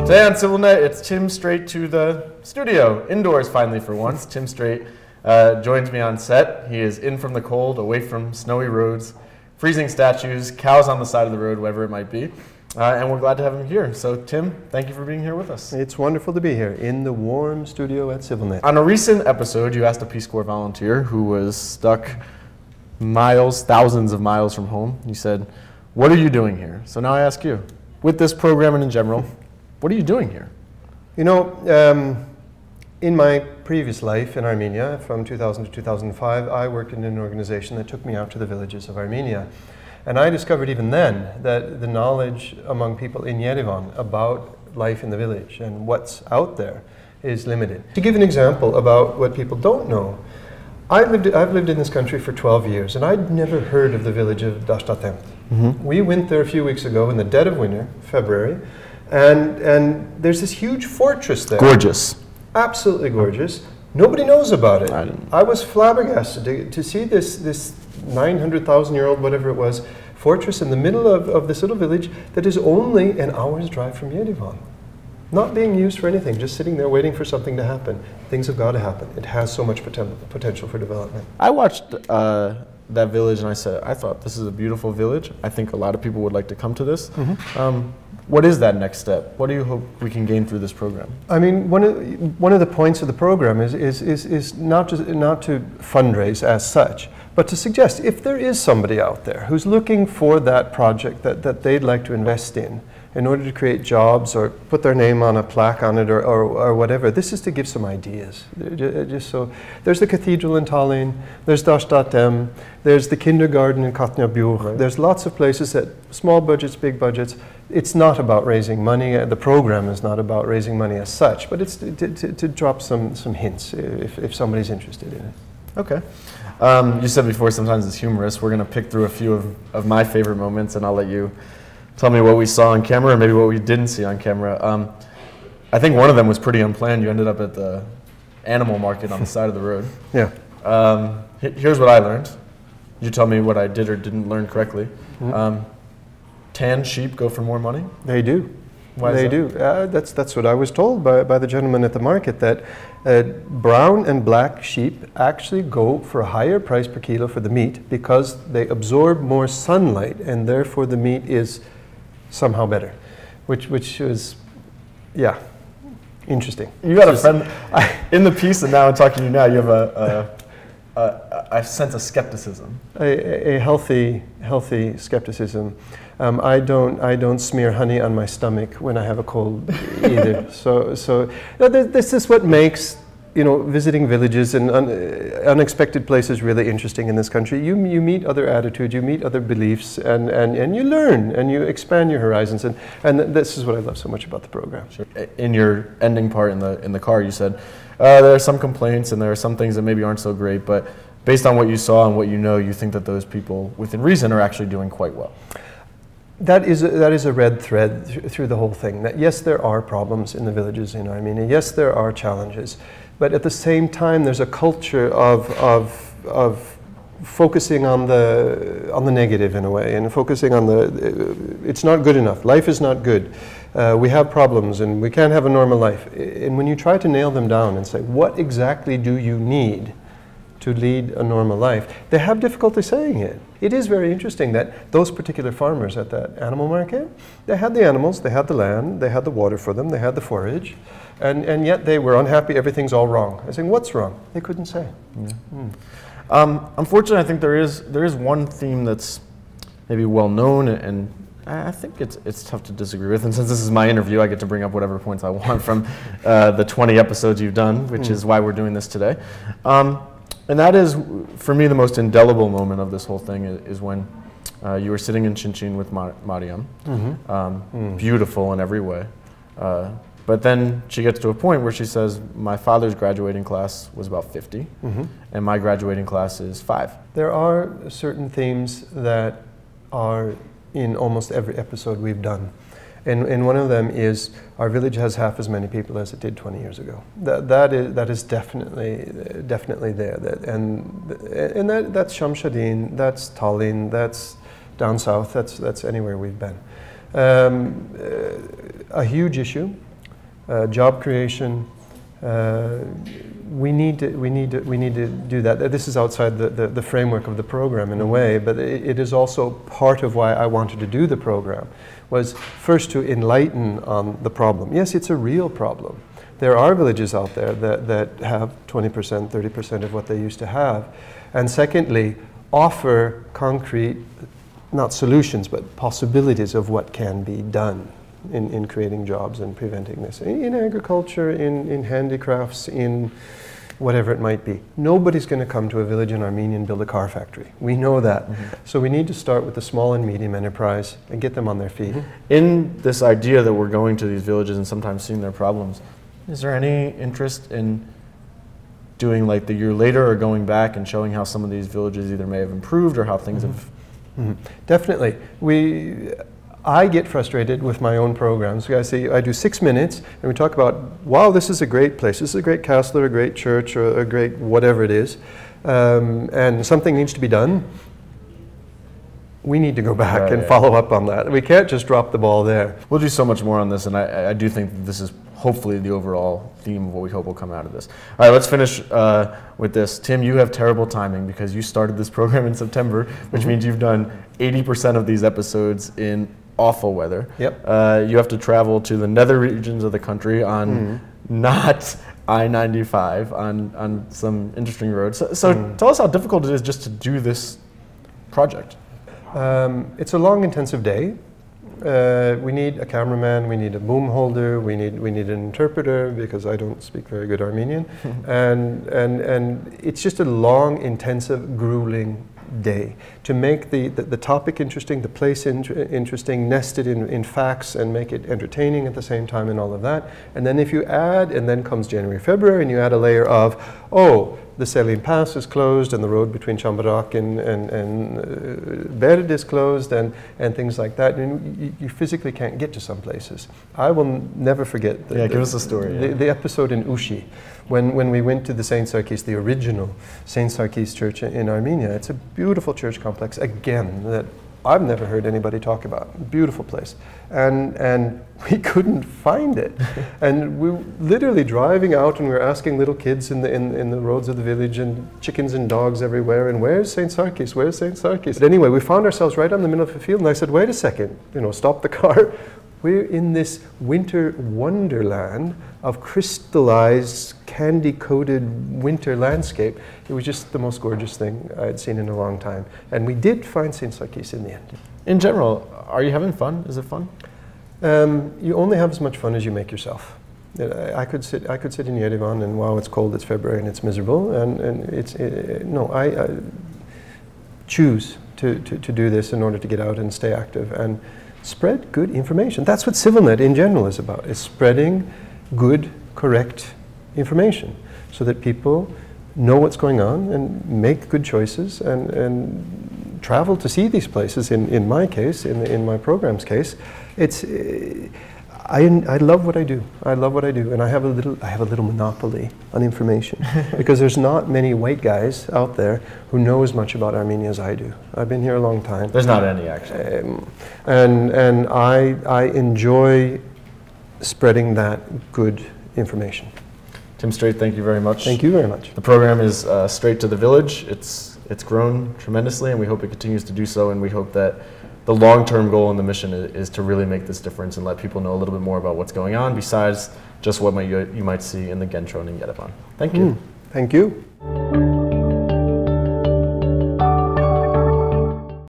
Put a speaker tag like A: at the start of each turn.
A: Today on CIVILNET, it's Tim straight to the studio, indoors finally for once. Tim Straight joins me on set. He is in from the cold, away from snowy roads, freezing statues, cows on the side of the road, whatever it might be. And we're glad to have him here. So Tim, thank you for being here with us.
B: It's wonderful to be here in the warm studio at CIVILNET.
A: On a recent episode, you asked a Peace Corps volunteer who was stuck miles, thousands of miles from home. You said, "What are you doing here?" So now I ask you, with this program and in general, what are you doing here?
B: You know, in my previous life in Armenia, from 2000 to 2005, I worked in an organization that took me out to the villages of Armenia. And I discovered even then that the knowledge among people in Yerevan about life in the village and what's out there is limited. To give an example about what people don't know, I've lived in this country for 12 years, and I'd never heard of the village of Dashtatem. We went there a few weeks ago in the dead of winter, February, and there's this huge fortress there.
A: Gorgeous.
B: Absolutely gorgeous. Nobody knows about it. I was flabbergasted to see this 900,000-year-old, whatever it was, fortress in the middle of this little village that is only an hour's drive from Yerevan. Not being used for anything, just sitting there waiting for something to happen. Things have got to happen. It has so much potential for development.
A: I watched that village and I thought this is a beautiful village. I think a lot of people would like to come to this. What is that next step? What do you hope we can gain through this program? I
B: mean, one of the points of the program is not to fundraise as such, but to suggest if there is somebody out there who's looking for that project that they'd like to invest in order to create jobs or put their name on a plaque on it or whatever, this is to give some ideas. Just so, there's the cathedral in Tallinn, there's Dashtatem, there's the kindergarten in Katnabur. Right. There's lots of places that, small budgets, big budgets. It's not about raising money. The program is not about raising money as such, but it's to drop some hints if somebody's interested in it.
A: Okay. You said before sometimes it's humorous. We're going to pick through a few of my favorite moments, and I'll let you tell me what we saw on camera or maybe what we didn't see on camera. I think one of them was pretty unplanned. You ended up at the animal market on the side of the road.
B: Yeah.
A: Here's what I learned. You tell me what I did or didn't learn correctly. Tan sheep go for more money?
B: They do.
A: Why is
B: that? That's what I was told by the gentleman at the market, that brown and black sheep actually go for a higher price per kilo for the meat because they absorb more sunlight and therefore the meat is somehow better, which was, yeah, interesting.
A: You got a friend in the piece, and now I'm talking to you now, you have I sense a skepticism.
B: A healthy skepticism. I don't smear honey on my stomach when I have a cold either. So this is what makes, you know, visiting villages and unexpected places really interesting in this country. You meet other attitudes, you meet other beliefs, and you learn and you expand your horizons. And this is what I love so much about the program.
A: Sure. In your ending part in the car, you said there are some complaints and there are some things that maybe aren't so great, but based on what you saw and what you know, you think that those people, within reason, are actually doing quite well.
B: That is a red thread through the whole thing. That yes, there are problems in the villages in Armenia. Yes, there are challenges, but at the same time, there's a culture of focusing on the negative in a way, and focusing on it's not good enough. Life is not good. We have problems, and we can't have a normal life. And when you try to nail them down and say, what exactly do you need to lead a normal life, they have difficulty saying it. It is very interesting that those particular farmers at that animal market, they had the animals, they had the land, they had the water for them, they had the forage, and yet they were unhappy, everything's all wrong. I saying, what's wrong? They couldn't say. Yeah.
A: Unfortunately, I think there is one theme that's maybe well known, and I think it's tough to disagree with. And since this is my interview, I get to bring up whatever points I want from the 20 episodes you've done, which is why we're doing this today. And that is, for me, the most indelible moment of this whole thing is when you were sitting in Chinchin with Mariam, beautiful in every way. But then she gets to a point where she says, my father's graduating class was about 50, and my graduating class is 5.
B: There are certain themes that are in almost every episode we've done. And one of them is our village has half as many people as it did 20 years ago. That is definitely there. That's Shamshadin, that's Tallinn, that's down south, that's anywhere we've been. A huge issue job creation. We need to do that. This is outside the framework of the program in a way, but it is also part of why I wanted to do the program, was first to enlighten on the problem. Yes, it's a real problem. There are villages out there that have 20%, 30% of what they used to have. And secondly, offer concrete, not solutions, but possibilities of what can be done in creating jobs and preventing this. In agriculture, in handicrafts, in whatever it might be. Nobody's going to come to a village in Armenia and build a car factory. We know that. So we need to start with the small and medium enterprise and get them on their feet.
A: In this idea that we're going to these villages and sometimes seeing their problems, is there any interest in doing like the year later or going back and showing how some of these villages either may have improved or how things have...
B: Definitely. I get frustrated with my own programs. I do 6 minutes and we talk about, wow, this is a great place. This is a great castle or a great church or a great whatever it is. And something needs to be done. We need to go back and follow up on that. We can't just drop the ball there.
A: We'll do so much more on this, and I do think that this is hopefully the overall theme of what we hope will come out of this. All right, let's finish with this. Tim, you have terrible timing because you started this program in September, which means you've done 80% of these episodes in awful weather.
B: Yep.
A: You have to travel to the nether regions of the country on not I-95, on some interesting roads. So tell us how difficult it is just to do this project.
B: It's a long, intensive day. We need a cameraman, we need a boom holder, we need an interpreter because I don't speak very good Armenian, and it's just a long, intensive, grueling day to make the topic interesting, the place interesting, nested in facts, and make it entertaining at the same time, and all of that. And then if you add, and then comes January, February, and you add a layer of, oh, the Selin Pass is closed, and the road between Chambarak and Berd is closed, and things like that. And you physically can't get to some places. I will never forget
A: give us a story.
B: The episode in Ushi, when we went to the Saint Sarkis, the original Saint Sarkis church in Armenia. It's a beautiful church complex, again, that I've never heard anybody talk about. Beautiful place. And we couldn't find it. And we were literally driving out and we were asking little kids in the roads of the village, and chickens and dogs everywhere, and where's St. Sarkis? Where's St. Sarkis? But anyway, we found ourselves right in the middle of a field, and I said, wait a second, stop the car. We're in this winter wonderland of crystallized, candy-coated winter landscape. It was just the most gorgeous thing I'd seen in a long time. And we did find St. Sarkis in the end.
A: In general, are you having fun? Is it fun?
B: You only have as much fun as you make yourself. I could sit in Yerevan and wow, it's cold, it's February, and it's miserable. I choose to do this in order to get out and stay active and spread good information. That's what CIVILNET in general is about, is spreading good, correct information so that people know what's going on and make good choices and travel to see these places. In my case, in my program's case, I love what I do. I love what I do, and I have a little monopoly on information because there's not many white guys out there who know as much about Armenia as I do. I've been here a long time.
A: There's not any, actually.
B: And I enjoy spreading that good information.
A: Tim Straight, thank you very much.
B: Thank you very much.
A: The program is Straight to the Village. It's grown tremendously, and we hope it continues to do so, and we hope that the long-term goal and the mission is to really make this difference and let people know a little bit more about what's going on besides just what you might see in the Gentron and Yerevan. Thank you.
B: Thank you.